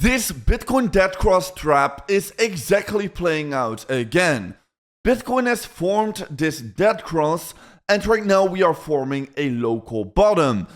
This Bitcoin dead cross trap is exactly playing out again. Bitcoin has formed this dead cross, and right now we are forming a local bottom.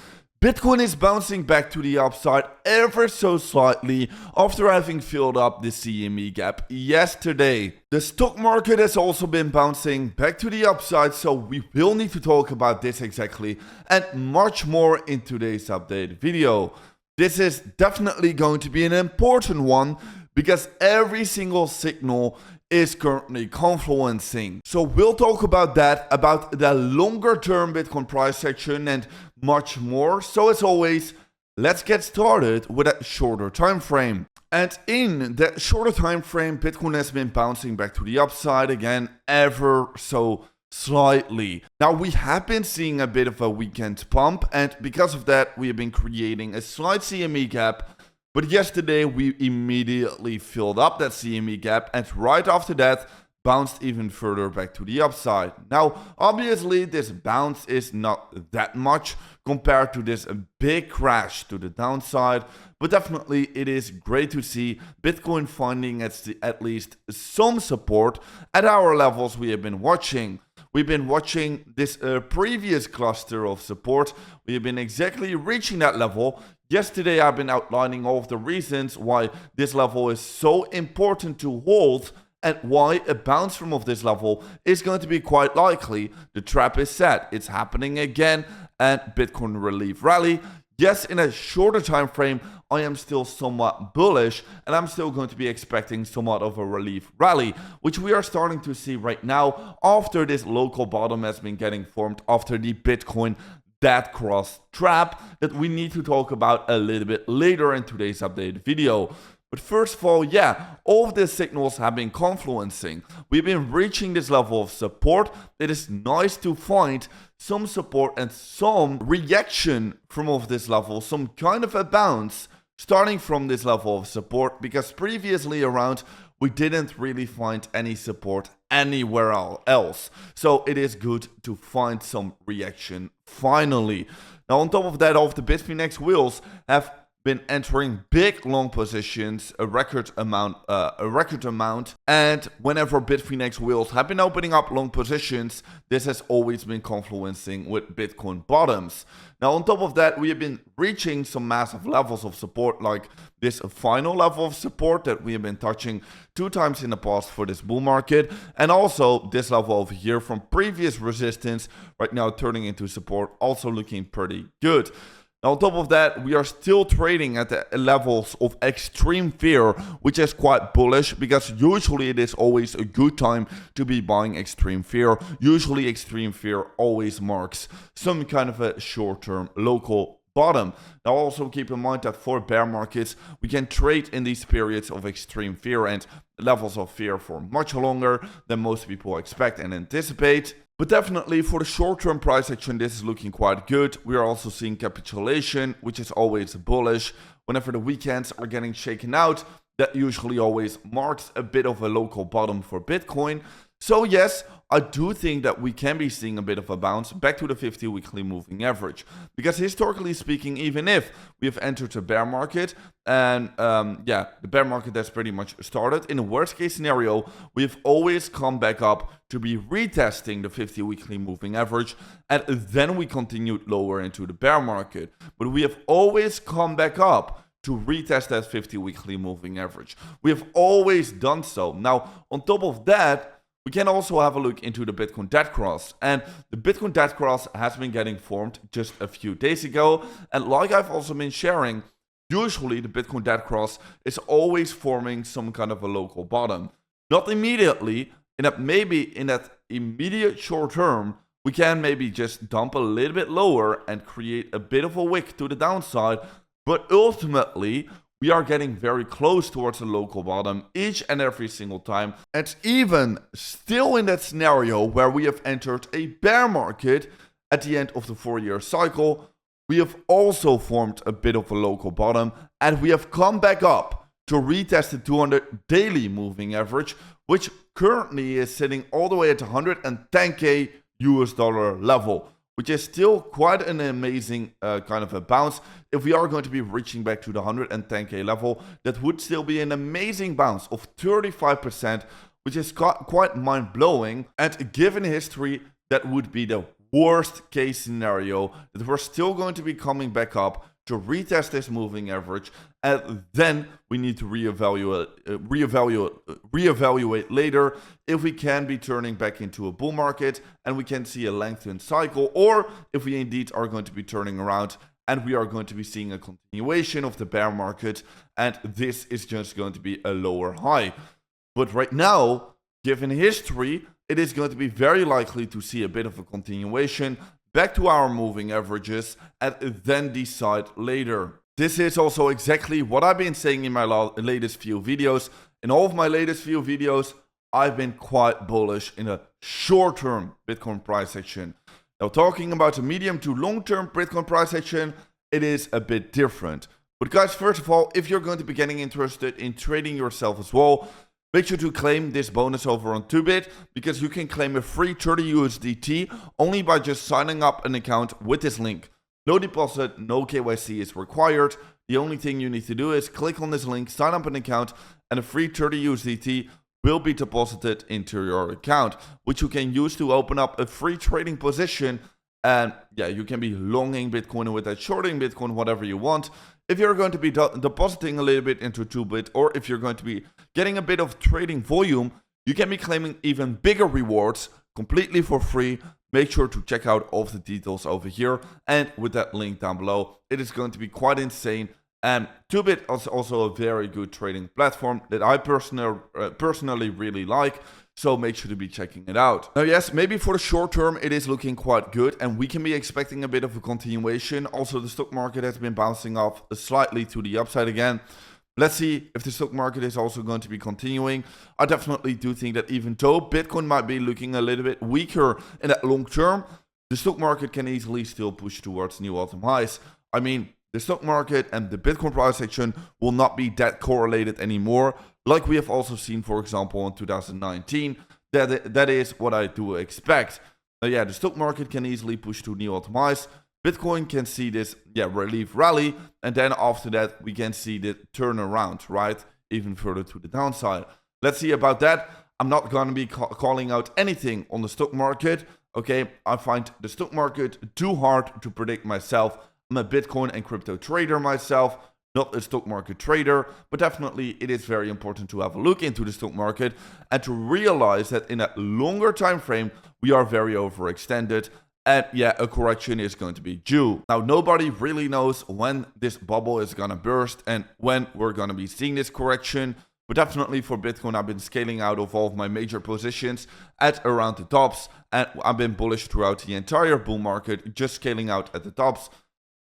Bitcoin is bouncing back to the upside ever so slightly after having filled up the CME gap yesterday. The stock market has also been bouncing back to the upside, so we will need to talk about this exactly and much more in today's update video. This is definitely going to be an important one because every single signal is currently confluencing. So we'll talk about that, about the longer term Bitcoin price action and much more. So as always, let's get started with a shorter time frame. And in that shorter time frame, Bitcoin has been bouncing back to the upside again ever so slightly. Now we have been seeing a bit of a weekend pump, and because of that we have been creating a slight CME gap, but yesterday we immediately filled up that CME gap and right after that bounced even further back to the upside. Now obviously this bounce is not that much compared to this big crash to the downside, but definitely it is great to see Bitcoin finding at least some support at our levels we have been watching. We've been watching this previous cluster of support. We have been exactly reaching that level. Yesterday I've been outlining all of the reasons why this level is so important to hold and why a bounce from of this level is going to be quite likely. The trap is set. It's happening again, and Bitcoin relief rally. Yes, in a shorter time frame, I am still somewhat bullish, and I'm still going to be expecting somewhat of a relief rally, which we are starting to see right now after this local bottom has been getting formed after the Bitcoin dead cross trap that we need to talk about a little bit later in today's update video. But first of all, yeah, all of these signals have been confluencing. We've been reaching this level of support. It is nice to find some support and some reaction from of this level, some kind of a bounce starting from this level of support, because previously around we didn't really find any support anywhere else. So it is good to find some reaction finally. Now on top of that, all of the Bitfinex wheels have been entering big long positions, a record amount, and whenever Bitfinex wheels have been opening up long positions, this has always been confluencing with Bitcoin bottoms. Now on top of that, we have been reaching some massive levels of support, like this final level of support that we have been touching 2 times in the past for this bull market, and also this level over here from previous resistance right now turning into support, also looking pretty good. Now, on top of that, we are still trading at the levels of extreme fear, which is quite bullish because usually it is always a good time to be buying extreme fear. Usually extreme fear always marks some kind of a short-term local bottom. Now, also keep in mind that for bear markets, we can trade in these periods of extreme fear and levels of fear for much longer than most people expect and anticipate. But definitely for the short-term price action, this is looking quite good. We are also seeing capitulation, which is always bullish. Whenever the weekends are getting shaken out, that usually always marks a bit of a local bottom for Bitcoin. So yes, I do think that we can be seeing a bit of a bounce back to the 50 weekly moving average. Because historically speaking, even if we have entered a bear market, and the bear market has pretty much started, in a worst case scenario, we've always come back up to be retesting the 50 weekly moving average, and then we continued lower into the bear market. But we have always come back up to retest that 50 weekly moving average. We have always done so. Now, on top of that, we can also have a look into the Bitcoin dead cross, and the Bitcoin dead cross has been getting formed just a few days ago, and like I've also been sharing, usually the Bitcoin dead cross is always forming some kind of a local bottom. Not immediately, maybe in that immediate short term, we can maybe just dump a little bit lower and create a bit of a wick to the downside, but ultimately, we are getting very close towards the local bottom each and every single time. And even still in that scenario where we have entered a bear market at the end of the 4-year cycle, we have also formed a bit of a local bottom, and we have come back up to retest the 200 daily moving average, which currently is sitting all the way at 110k US dollar level. which is still quite an amazing kind of a bounce. If we are going to be reaching back to the 110k level, that would still be an amazing bounce of 35%, which is quite mind-blowing. And given history, that would be the worst case scenario, that we're still going to be coming back up to retest this moving average, and then we need to reevaluate later if we can be turning back into a bull market and we can see a lengthened cycle, or if we indeed are going to be turning around and we are going to be seeing a continuation of the bear market, and this is just going to be a lower high. But right now, given history, it is going to be very likely to see a bit of a continuation back to our moving averages and then decide later. This is also exactly what I've been saying in my latest few videos. In all of my latest few videos, I've been quite bullish in a short-term Bitcoin price action. Now, talking about the medium to long-term Bitcoin price action, it is a bit different. But guys, first of all, if you're going to be getting interested in trading yourself as well, make sure to claim this bonus over on 2bit, because you can claim a free 30 USDT only by just signing up an account with this link. No deposit, no KYC is required. The only thing you need to do is click on this link, sign up an account, and a free 30 USDT will be deposited into your account, which you can use to open up a free trading position. And yeah, you can be longing Bitcoin with that, shorting Bitcoin, whatever you want. If you're going to be depositing a little bit into 2bit, or if you're going to be getting a bit of trading volume, you can be claiming even bigger rewards completely for free. Make sure to check out all of the details over here and with that link down below. It is going to be quite insane. And 2bit is also a very good trading platform that I personally really like. So make sure to be checking it out. Now, yes, maybe for the short term, it is looking quite good and we can be expecting a bit of a continuation. Also, the stock market has been bouncing off slightly to the upside again. Let's see if the stock market is also going to be continuing. I definitely do think that even though Bitcoin might be looking a little bit weaker in that long term, the stock market can easily still push towards new all-time highs. I mean, the stock market and the Bitcoin price action will not be that correlated anymore, like we have also seen, for example, in 2019. That is what I do expect. Yeah, the stock market can easily push to new all-time highs. Bitcoin can see this relief rally, and then after that we can see the turnaround, right? Even further to the downside. Let's see about that. I'm not going to be calling out anything on the stock market. Okay, I find the stock market too hard to predict myself. I'm a Bitcoin and crypto trader myself, not a stock market trader, but definitely it is very important to have a look into the stock market and to realize that in a longer time frame, we are very overextended. And yeah, a correction is going to be due. Now, nobody really knows when this bubble is going to burst and when we're going to be seeing this correction. But definitely for Bitcoin, I've been scaling out of all of my major positions at around the tops. And I've been bullish throughout the entire bull market, just scaling out at the tops.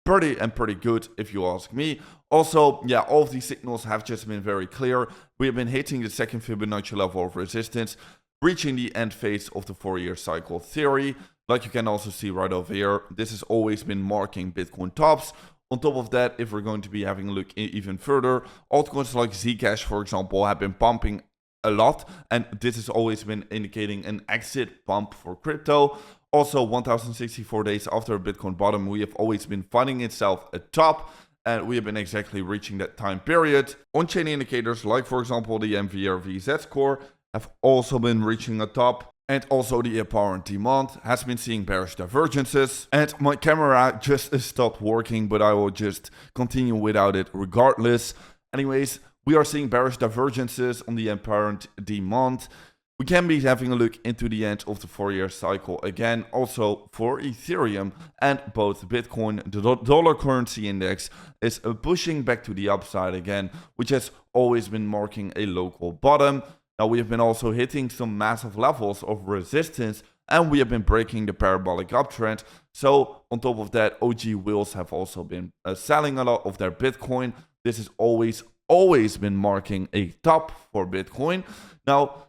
Pretty good, if you ask me. Also, yeah, all of these signals have just been very clear. We have been hitting the second Fibonacci level of resistance, reaching the end phase of the 4-year cycle theory. Like you can also see right over here, this has always been marking Bitcoin tops. On top of that, if we're going to be having a look even further, altcoins like Zcash, for example, have been pumping a lot. And this has always been indicating an exit pump for crypto. Also, 1064 days after a Bitcoin bottom, we have always been finding itself at top. And we have been exactly reaching that time period. On-chain indicators like, for example, the MVRV score have also been reaching a top. And also the apparent demand has been seeing bearish divergences. And my camera just stopped working, but I will just continue without it regardless. Anyways, we are seeing bearish divergences on the apparent demand. We can be having a look into the end of the 4-year cycle again, also for Ethereum, and both Bitcoin, the dollar currency index, is pushing back to the upside again, which has always been marking a local bottom. Now, we have been also hitting some massive levels of resistance, and we have been breaking the parabolic uptrend. So, on top of that, OG whales have also been selling a lot of their Bitcoin. This has always been marking a top for Bitcoin. Now,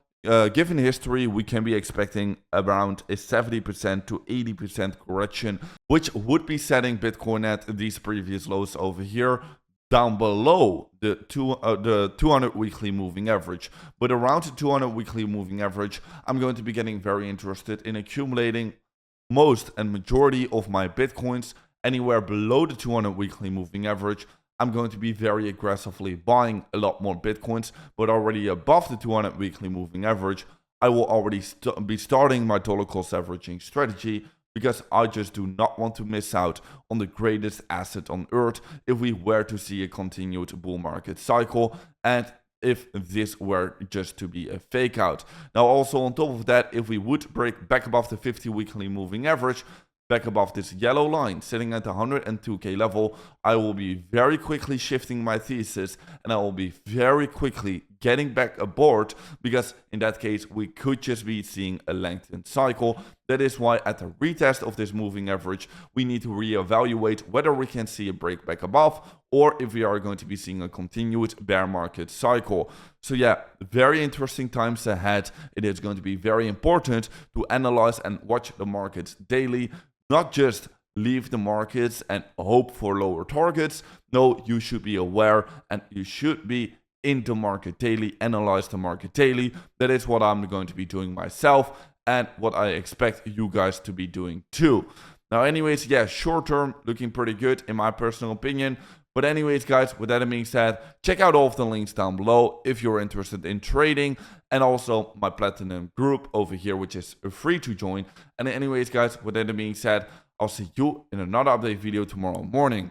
given history, we can be expecting around a 70% to 80% correction, which would be setting Bitcoin at these previous lows over here, down below the 200 weekly moving average. But around the 200 weekly moving average, I'm going to be getting very interested in accumulating most and majority of my Bitcoins anywhere below the 200 weekly moving average, I'm going to be very aggressively buying a lot more Bitcoins, but already above the 200 weekly moving average, I will already be starting my dollar cost averaging strategy, because I just do not want to miss out on the greatest asset on earth if we were to see a continued bull market cycle, and if this were just to be a fake out. Now also on top of that, if we would break back above the 50 weekly moving average, back above this yellow line sitting at the 102k level, I will be very quickly shifting my thesis, and I will be very quickly getting back aboard, because in that case we could just be seeing a lengthened cycle. That is why at the retest of this moving average, we need to reevaluate whether we can see a break back above, or if we are going to be seeing a continued bear market cycle. So yeah, very interesting times ahead. It is going to be very important to analyze and watch the markets daily, not just leave the markets and hope for lower targets. No, you should be aware and you should be in the market daily, analyze the market daily. That is what I'm going to be doing myself, and what I expect you guys to be doing too. Now anyways, yeah, short term looking pretty good in my personal opinion. But anyways, guys, with that being said, check out all of the links down below if you're interested in trading, and also my platinum group over here, which is free to join. And anyways, guys, with that being said, I'll see you in another update video tomorrow morning.